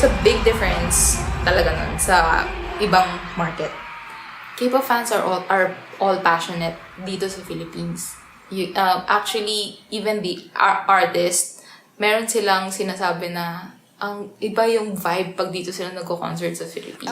there's a big difference talaga nun sa ibang market. K-pop fans are all passionate dito sa Philippines. Actually, even the artists, meron silang sinasabi na ang iba yung vibe pag dito sila nagko-concert sa Philippines.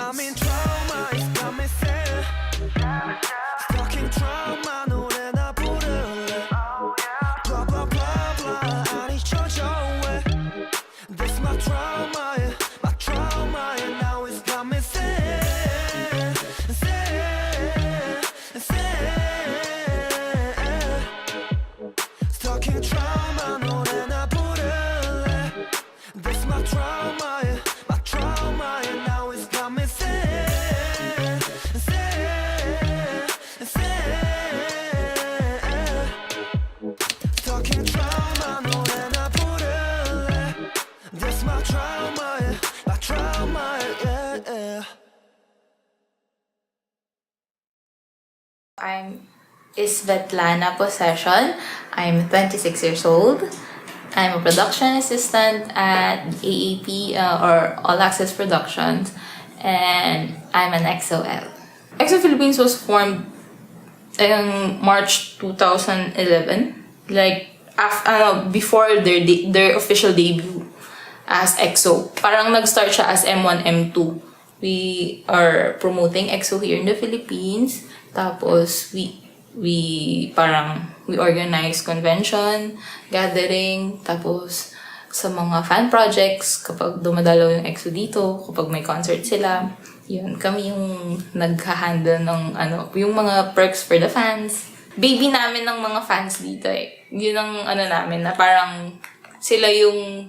I'm Svetlana Possession. I'm 26 years old. I'm a production assistant at AAP or All Access Productions, and I'm an XOL. EXO Philippines was formed in March 2011, like before their official debut as EXO. Parang nag-start siya as M1, M2. We are promoting EXO here in the Philippines. Tapos, we organize convention, gathering, tapos sa mga fan projects, kapag dumadalaw yung EXO dito, kapag may concert sila, yun, kami yung nagha-handle ng yung mga perks for the fans. Baby namin ng mga fans dito eh. Yun ang namin, na parang sila yung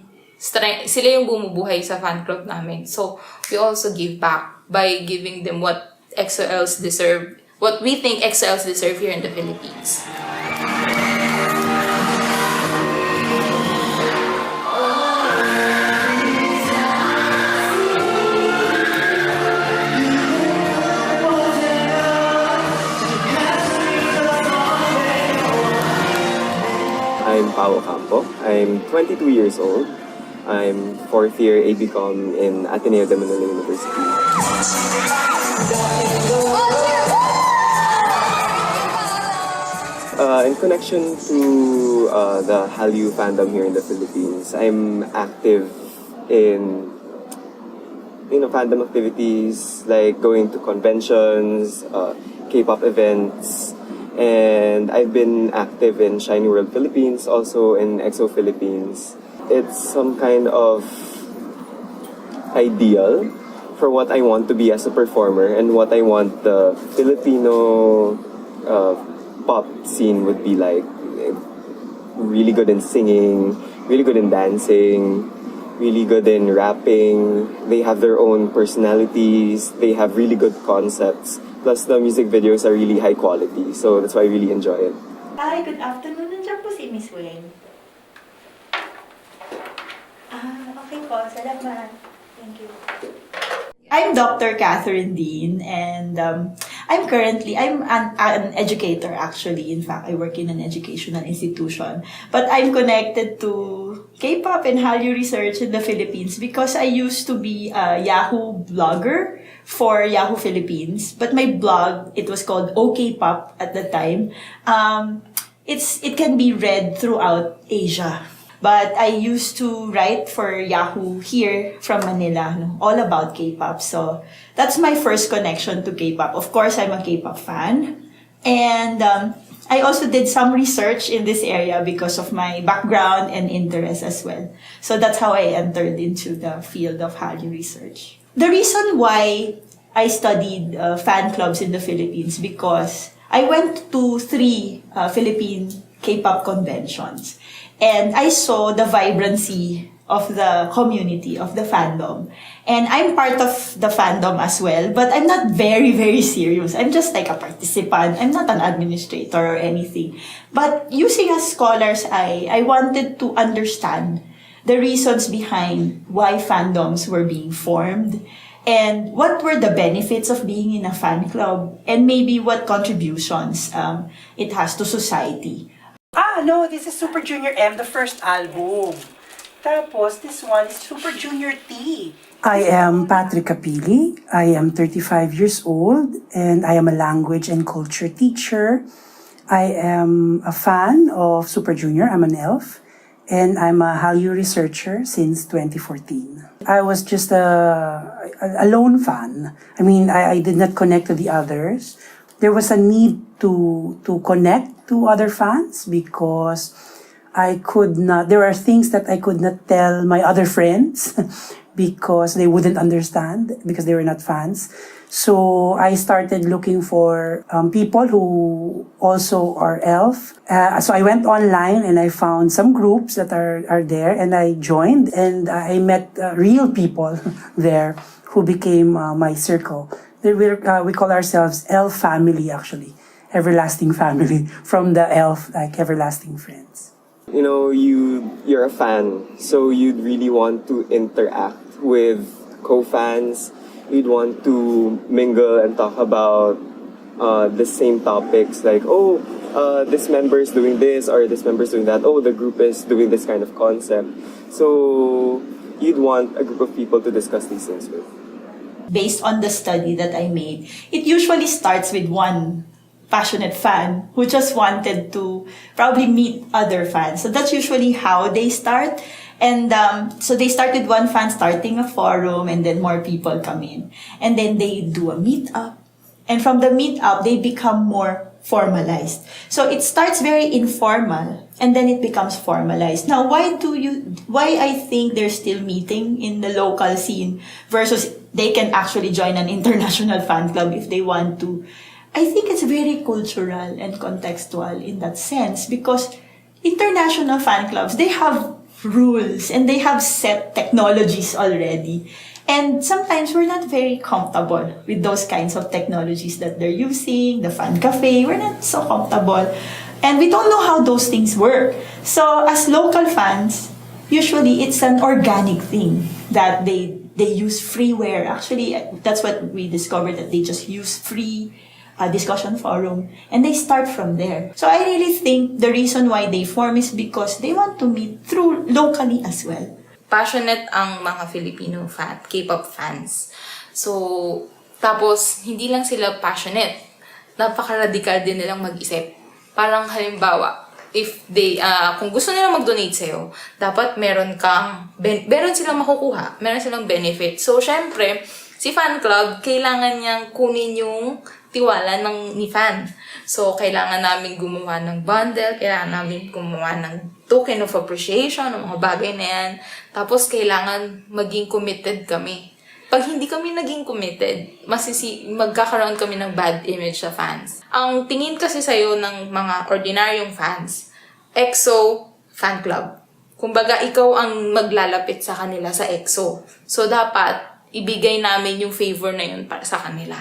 bumubuhay sa fan club namin. So, we also give back by giving them what EXO-Ls deserve. What we think EXO-Ls deserve here in the Philippines. I'm Pao Campo. I'm 22 years old. I'm 4th year ABCom in Ateneo de Manila University. In connection to the Hallyu fandom here in the Philippines, I'm active in fandom activities like going to conventions, K-pop events, and I've been active in Shiny World Philippines, also in EXO Philippines. It's some kind of ideal for what I want to be as a performer and what I want the Filipino pop scene would be like. Really good in singing, really good in dancing, really good in rapping. They have their own personalities, they have really good concepts. Plus the music videos are really high quality, so that's why I really enjoy it. Hi, good afternoon. Nandiyan po si Miss Wayne. Okay po. Salamat. Thank you. I'm Dr. Catherine Dean, and I'm an educator actually. In fact, I work in an educational institution. But I'm connected to K-pop and Hallyu research in the Philippines because I used to be a Yahoo blogger for Yahoo Philippines. But my blog, it was called OK Pop at the time. It can be read throughout Asia. But I used to write for Yahoo here from Manila, all about K-pop. So that's my first connection to K-pop. Of course, I'm a K-pop fan. And I also did some research in this area because of my background and interest as well. So that's how I entered into the field of Hallyu research. The reason why I studied fan clubs in the Philippines because I went to 3 Philippine K-pop conventions. And I saw the vibrancy of the community, of the fandom. And I'm part of the fandom as well, but I'm not very, very serious. I'm just like a participant. I'm not an administrator or anything. But using as scholars, I wanted to understand the reasons behind why fandoms were being formed and what were the benefits of being in a fan club and maybe what contributions it has to society. No, this is Super Junior M, the first album. Tapos, this one is Super Junior T. I am Patrick Capili. I am 35 years old and I am a language and culture teacher. I am a fan of Super Junior. I'm an elf. And I'm a Hallyu researcher since 2014. I was just a lone fan. I mean, I did not connect to the others. There was a need to connect to other fans because there are things that I could not tell my other friends because they wouldn't understand because they were not fans. So I started looking for people who also are elf. So I went online and I found some groups that are there and I joined and I met real people there who became my circle. We call ourselves Elf Family actually, everlasting family from the elf, like everlasting friends. You know, you're a fan, so you'd really want to interact with co-fans. You'd want to mingle and talk about the same topics like, this member is doing this or this member is doing that. Oh, the group is doing this kind of concept. So you'd want a group of people to discuss these things with. Based on the study that I made, it usually starts with one passionate fan who just wanted to probably meet other fans. So that's usually how they start. And so they start with one fan starting a forum and then more people come in. And then they do a meetup. And from the meetup, they become more formalized. So it starts very informal and then it becomes formalized. Now, why I think they're still meeting in the local scene versus they can actually join an international fan club if they want to. I think it's very cultural and contextual in that sense because international fan clubs, they have rules and they have set technologies already. And sometimes we're not very comfortable with those kinds of technologies that they're using, the fan cafe, we're not so comfortable. And we don't know how those things work. So as local fans, usually it's an organic thing that they use freeware. Actually, that's what we discovered, that they just use free discussion forum and they start from there. So I really think the reason why they form is because they want to meet through locally as well. Passionate ang mga Filipino K-pop fans. So, tapos, hindi lang sila passionate. Napaka-radical din nilang mag-isip. Parang halimbawa, if they, kung gusto nilang mag-donate sa'yo, dapat meron silang makukuha, meron silang benefit. So, syempre, si fan club, kailangan niyang kunin yung tiwala ni fan. So, kailangan namin gumawa ng bundle, kailangan namin gumawa ng token of appreciation, ng mga bagay na yan. Tapos, kailangan maging committed kami. Pag hindi kami naging committed, magkakaroon kami ng bad image sa fans. Ang tingin kasi sa'yo ng mga ordinaryong fans, EXO fan club. Kumbaga, ikaw ang maglalapit sa kanila sa EXO. So, dapat ibigay namin yung favor na yun para sa kanila.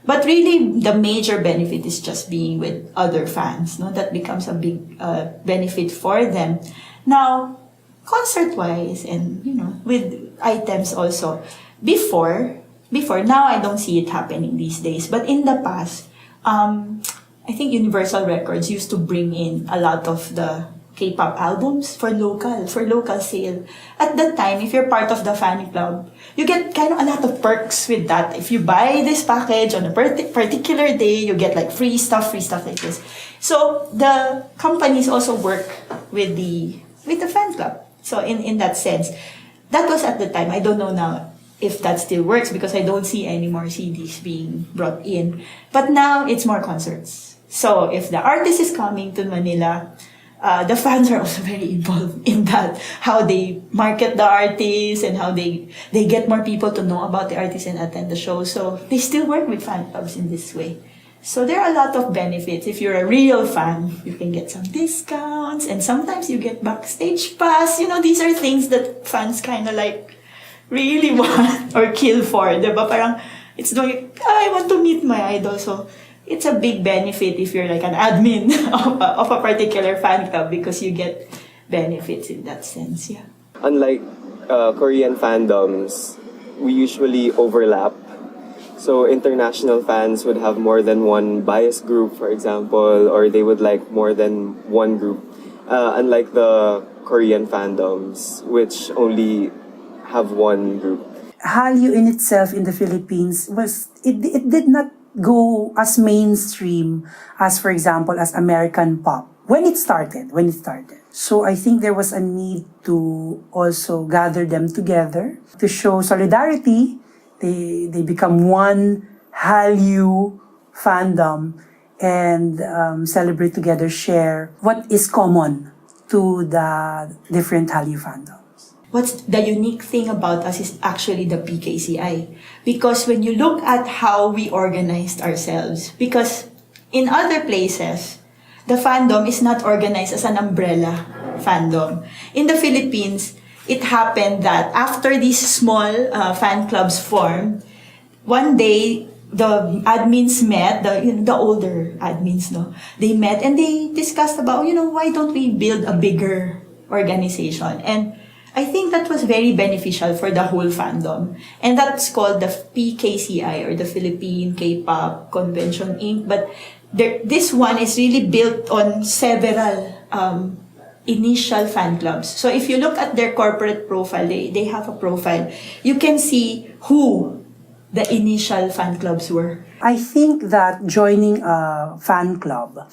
But really, the major benefit is just being with other fans. No, that becomes a big benefit for them. Now, concert-wise and with items also. Before now I don't see it happening these days. But in the past, I think Universal Records used to bring in a lot of the K-pop albums for local sale. At that time, if you're part of the fan club, you get kind of a lot of perks with that. If you buy this package on a particular day, you get like free stuff like this. So the companies also work with the fan club. So in that sense, that was at the time. I don't know now if that still works because I don't see any more CDs being brought in. But now it's more concerts. So if the artist is coming to Manila, the fans are also very involved in that. How they market the artist and how they get more people to know about the artist and attend the show. So they still work with fan clubs in this way. So there are a lot of benefits. If you're a real fan, you can get some discounts and sometimes you get backstage pass. These are things that fans kind of like really want or kill for. Diba? Parang it's doing, I want to meet my idol. So it's a big benefit if you're like an admin of a particular fan club because you get benefits in that sense, yeah. Unlike Korean fandoms, we usually overlap. So international fans would have more than one bias group, for example, or they would like more than one group. Unlike the Korean fandoms which only have one group. Hallyu in itself in the Philippines it did not go as mainstream as, for example, as American pop when it started. So I think there was a need to also gather them together to show solidarity. They become one Hallyu fandom and celebrate together, share what is common to the different Hallyu fandoms. What's the unique thing about us is actually the PKCI. Because when you look at how we organized ourselves, because in other places, the fandom is not organized as an umbrella fandom. In the Philippines, it happened that after these small fan clubs formed, one day the admins met, the older admins, no, they met and they discussed about, why don't we build a bigger organization? And I think that was very beneficial for the whole fandom. And that's called the PKCI, or the Philippine K-Pop Convention Inc. But this one is really built on several initial fan clubs. So if you look at their corporate profile, they have a profile. You can see who the initial fan clubs were. I think that joining a fan club,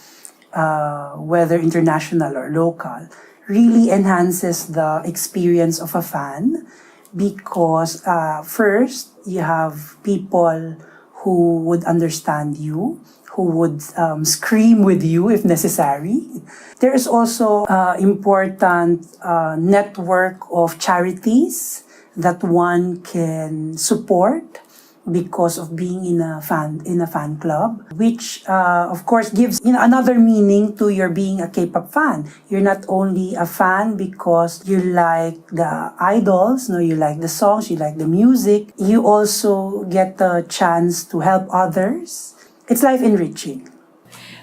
whether international or local, really enhances the experience of a fan because first, you have people who would understand you, who would scream with you if necessary. There is also important network of charities that one can support because of being in a fan club, which of course gives another meaning to your being a K-pop fan. You're not only a fan because you like the idols, you like the songs, you like the music. You also get the chance to help others. It's life enriching.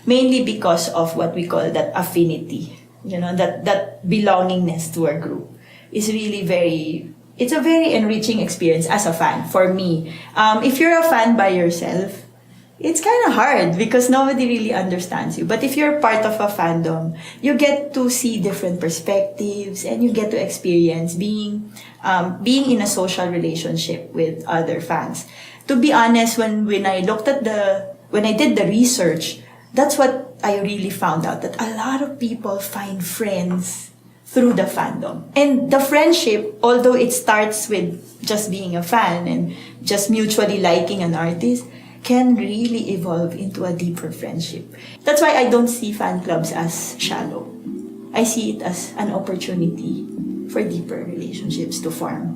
Mainly because of what we call that affinity, that belongingness to our group is really it's a very enriching experience as a fan for me. If you're a fan by yourself, it's kind of hard because nobody really understands you. But if you're part of a fandom, you get to see different perspectives and you get to experience being in a social relationship with other fans. To be honest, when I did the research, that's what I really found out, that a lot of people find friends through the fandom. And the friendship, although it starts with just being a fan and just mutually liking an artist, can really evolve into a deeper friendship. That's why I don't see fan clubs as shallow. I see it as an opportunity for deeper relationships to form.